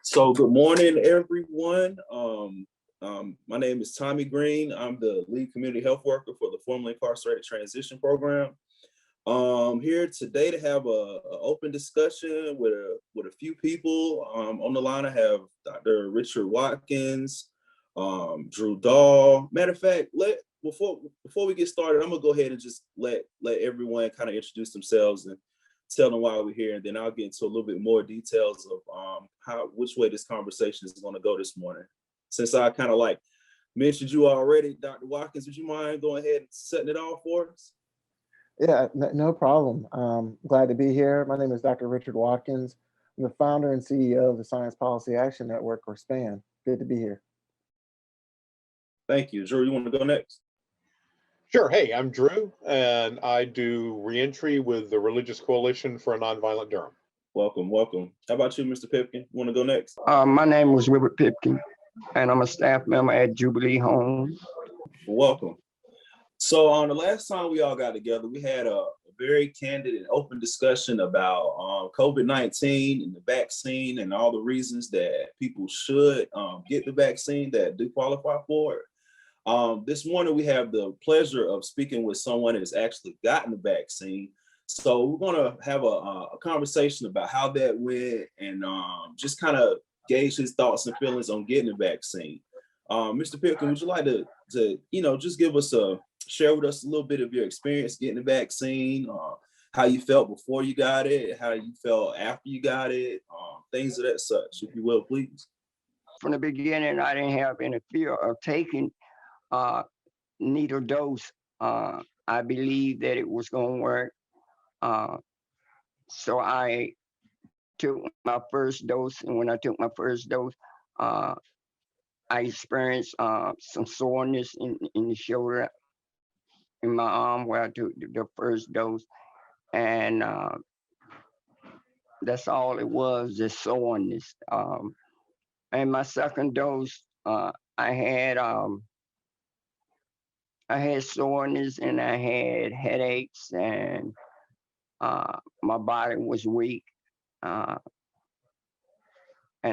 So good morning, everyone. My name is Tommy Green. I'm the lead community health worker for the formerly incarcerated transition program. Here today to have a open discussion with a few people. On the line, I have Dr. Richard Watkins, Drew Dahl. Matter of fact, before we get started, I'm gonna go ahead and just let everyone kind of introduce themselves and tell them why we're here, and then I'll get into a little bit more details of which way this conversation is going to go this morning. Since I kind of mentioned you already, Dr. Watkins, would you mind going ahead and setting it off for us? Yeah, no problem. Glad to be here. My name is Dr. Richard Watkins. I'm the founder and CEO of the Science Policy Action Network, or SPAN. Good to be here. Thank you. Drew, you want to go next? Sure. Hey, I'm Drew, and I do reentry with the Religious Coalition for a Nonviolent Durham. Welcome. How about you, Mr. Pipkin? You want to go next? My name is Wilbert Pipkin, and I'm a staff member at Jubilee Home. Welcome. So on the last time we all got together, we had a very candid and open discussion about COVID-19 and the vaccine and all the reasons that people should get the vaccine that do qualify for it. This morning, we have the pleasure of speaking with someone that's actually gotten the vaccine. So we're going to have a conversation about how that went and just kind of gauge his thoughts and feelings on getting the vaccine. Mr. Pipkin, would you like to just share with us a little bit of your experience getting the vaccine, how you felt before you got it, how you felt after you got it, things of that such, if you will, please. From the beginning, I didn't have any fear of taking needle dose. I believed that it was going to work. So I took my first dose, and when I took my first dose, I experienced some soreness in the shoulder, in my arm where I took the first dose, and that's all it was, just soreness. And my second dose, I had soreness and I had headaches, and my body was weak. And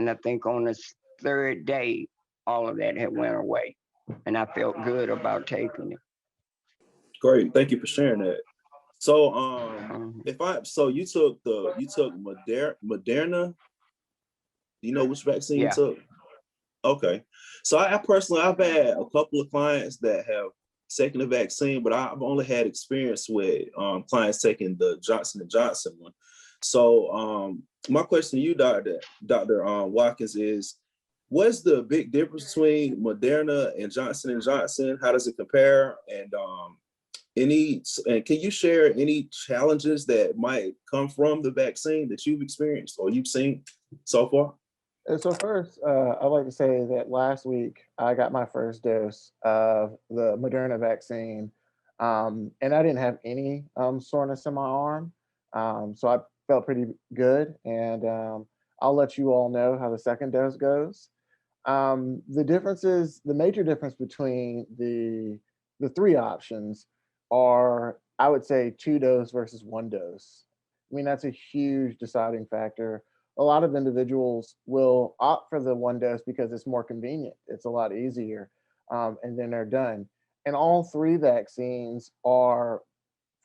I think on the third day, all of that had went away, and I felt good about taking it. Great, thank you for sharing that. So, you took Moderna. Do you know which vaccine you took? Okay. So I've had a couple of clients that have taken the vaccine, but I've only had experience with clients taking the Johnson & Johnson one. So my question to you, Dr. Watkins, is what's the big difference between Moderna and Johnson & Johnson? How does it compare? And can you share any challenges that might come from the vaccine that you've experienced or you've seen so far? So first, I'd like to say that last week I got my first dose of the Moderna vaccine, and I didn't have any soreness in my arm. So I felt pretty good, and I'll let you all know how the second dose goes. The major difference between the three options are, I would say, 2 dose versus 1 dose. I mean, that's a huge deciding factor. A lot of individuals will opt for the 1 dose because it's more convenient. It's a lot easier, and then they're done. And all 3 vaccines are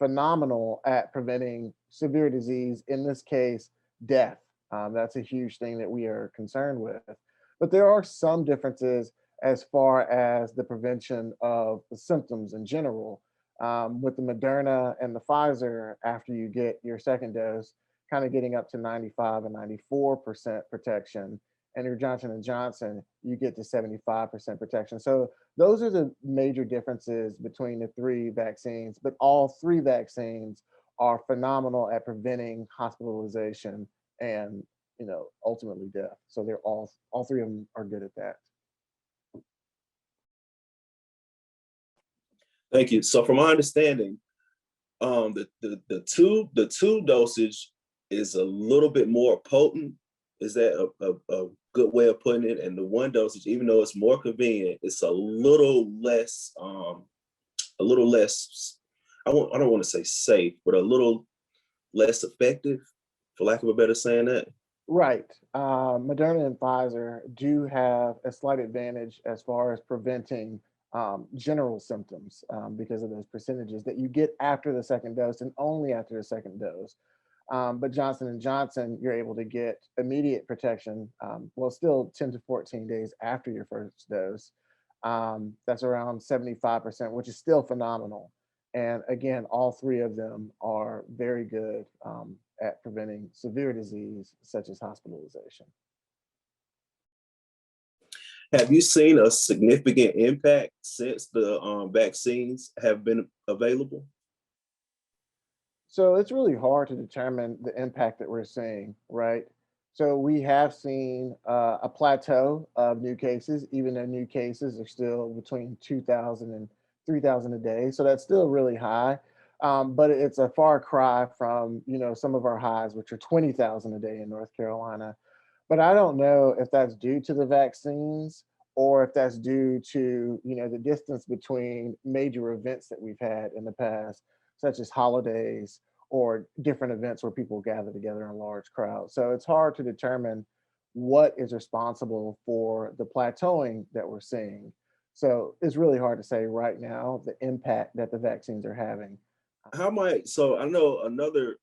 phenomenal at preventing severe disease, in this case, death. That's a huge thing that we are concerned with. But there are some differences as far as the prevention of the symptoms in general. With the Moderna and the Pfizer, after you get your second dose, kind of getting up to 95 and 94% protection. And your Johnson & Johnson, you get to 75% protection. So those are the major differences between the 3 vaccines, but all 3 vaccines are phenomenal at preventing hospitalization and, ultimately death. So they're all 3 of them are good at that. Thank you. So from my understanding, the two dosage is a little bit more potent. Is that a good way of putting it? And the 1 dosage, even though it's more convenient, it's a little less. I don't want to say safe, but a little less effective, for lack of a better saying that. Right. Moderna and Pfizer do have a slight advantage as far as preventing general symptoms because of those percentages that you get after the second dose and only after the second dose. But Johnson and Johnson, you're able to get immediate protection. Well, still 10 to 14 days after your first dose. That's around 75%, which is still phenomenal. And again, all three of them are very good at preventing severe disease such as hospitalization. Have you seen a significant impact since the vaccines have been available? So it's really hard to determine the impact that we're seeing, right? So we have seen a plateau of new cases, even though new cases are still between 2,000 and 3,000 a day. So that's still really high, but it's a far cry from some of our highs, which are 20,000 a day in North Carolina. But I don't know if that's due to the vaccines or if that's due to the distance between major events that we've had in the past, such as holidays or different events where people gather together in large crowds. So it's hard to determine what is responsible for the plateauing that we're seeing. So it's really hard to say right now the impact that the vaccines are having. So I know another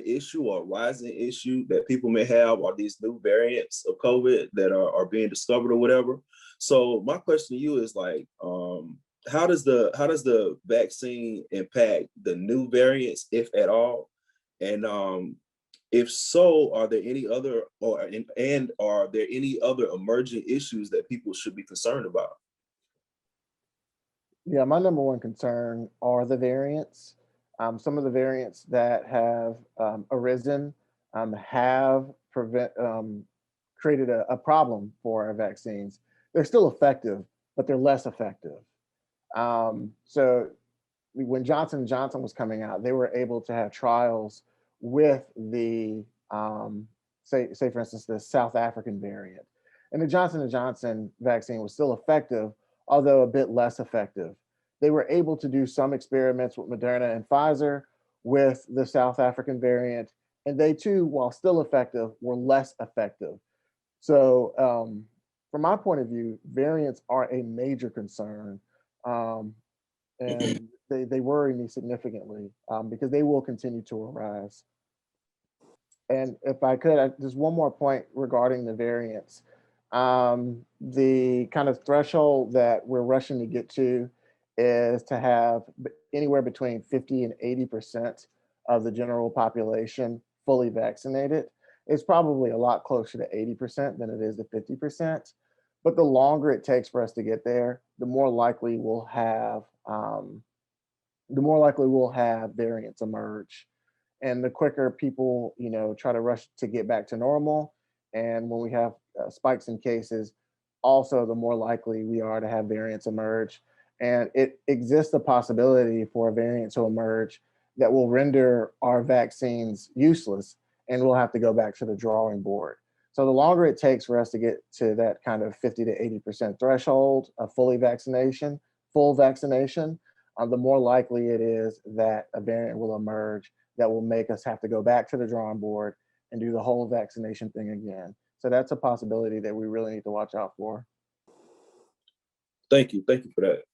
issue or rising issue that people may have are these new variants of COVID that are being discovered or whatever. So my question to you is like, how does the vaccine impact the new variants, if at all? And if so, are there any other and are there any other emerging issues that people should be concerned about? Yeah, my number one concern are the variants. Some of the variants that have arisen have created a problem for our vaccines. They're still effective, but they're less effective. So when Johnson and Johnson was coming out, they were able to have trials with the say for instance the South African variant, and the Johnson and Johnson vaccine was still effective, although a bit less effective. They were able to do some experiments with Moderna and Pfizer with the South African variant, and they too, while still effective, were less effective. So, from my point of view, variants are a major concern. Um, and they worry me significantly because they will continue to arise. And if I could, just one more point regarding the variants. The kind of threshold that we're rushing to get to is to have anywhere between 50 and 80% of the general population fully vaccinated. It's probably a lot closer to 80% than it is to 50%. But the longer it takes for us to get there, the more likely we'll have variants emerge. And the quicker people, try to rush to get back to normal, and when we have spikes in cases, also the more likely we are to have variants emerge. And it exists a possibility for a variant to emerge that will render our vaccines useless, and we'll have to go back to the drawing board. So the longer it takes for us to get to that kind of 50 to 80% threshold of full vaccination, the more likely it is that a variant will emerge that will make us have to go back to the drawing board and do the whole vaccination thing again. So that's a possibility that we really need to watch out for. Thank you for that.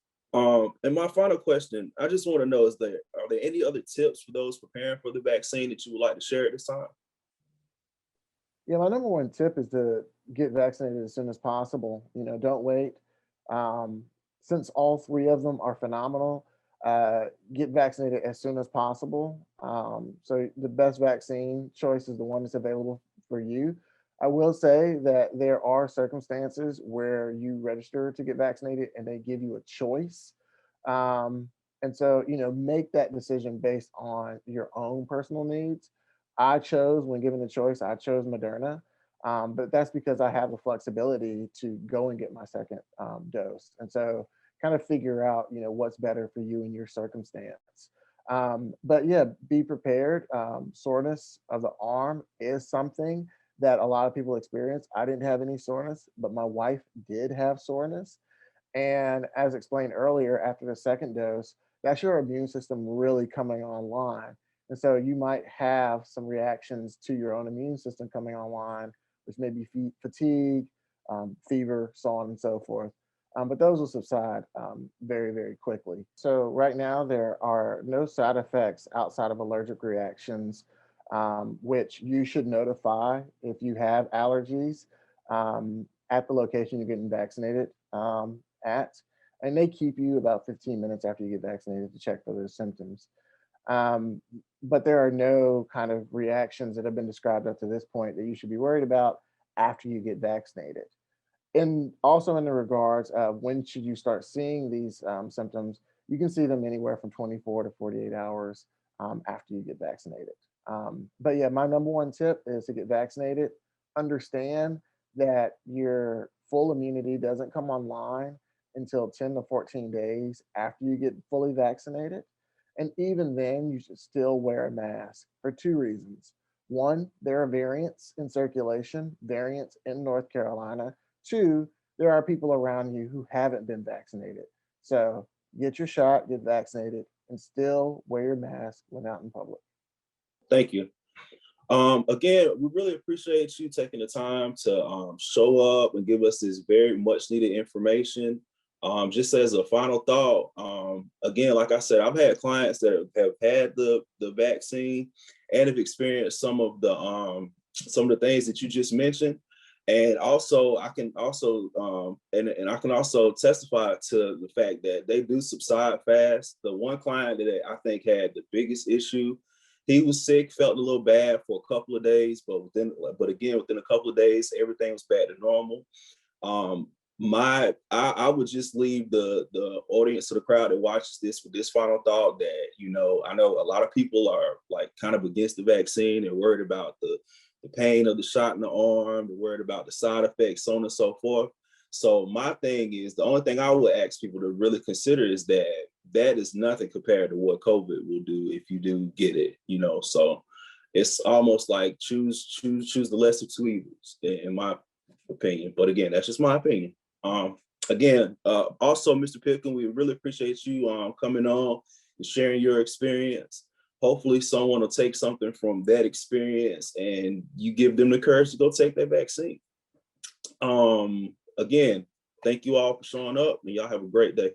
And my final question, I just want to know are there any other tips for those preparing for the vaccine that you would like to share at this time? Yeah, my number one tip is to get vaccinated as soon as possible. Don't wait. Since all three of them are phenomenal, get vaccinated as soon as possible. So the best vaccine choice is the one that's available for you. I will say that there are circumstances where you register to get vaccinated and they give you a choice. And so, make that decision based on your own personal needs. When given the choice, I chose Moderna. But that's because I have the flexibility to go and get my second dose. And so kind of figure out, what's better for you in your circumstance. But yeah, be prepared. Soreness of the arm is something that a lot of people experience. I didn't have any soreness, but my wife did have soreness. And as explained earlier, after the second dose, that's your immune system really coming online. And so you might have some reactions to your own immune system coming online, which may be fatigue, fever, so on and so forth. But those will subside very, very quickly. So right now, there are no side effects outside of allergic reactions, which you should notify if you have allergies at the location you're getting vaccinated at. And they keep you about 15 minutes after you get vaccinated to check for those symptoms. Um, but there are no kind of reactions that have been described up to this point that you should be worried about after you get vaccinated. And also in the regards of when should you start seeing these symptoms, you can see them anywhere from 24 to 48 hours after you get vaccinated. But yeah, my number one tip is to get vaccinated. Understand that your full immunity doesn't come online until 10 to 14 days after you get fully vaccinated. And even then, you should still wear a mask for two reasons. One, there are variants in circulation, variants in North Carolina. Two, there are people around you who haven't been vaccinated. So get your shot, get vaccinated, and still wear your mask when out in public. Thank you. Again, we really appreciate you taking the time to show up and give us this very much needed information. Just as a final thought, again, like I said, I've had clients that have had the vaccine and have experienced some of the things that you just mentioned. And also, I can also and I can also testify to the fact that they do subside fast. The one client that I think had the biggest issue, he was sick, felt a little bad for a couple of days, but again, within a couple of days, everything was back to normal. I would just leave the audience, to the crowd that watches this, with this final thought that, I know a lot of people are like kind of against the vaccine and worried about the pain of the shot in the arm, they're worried about the side effects, so on and so forth. So my thing is, the only thing I would ask people to really consider is that is nothing compared to what COVID will do if you do get it, so it's almost like choose the lesser two evils, in my opinion. But again, that's just my opinion. Again, also, Mr. Pickens, we really appreciate you coming on and sharing your experience. Hopefully someone will take something from that experience and you give them the courage to go take that vaccine. Again, thank you all for showing up, and y'all have a great day.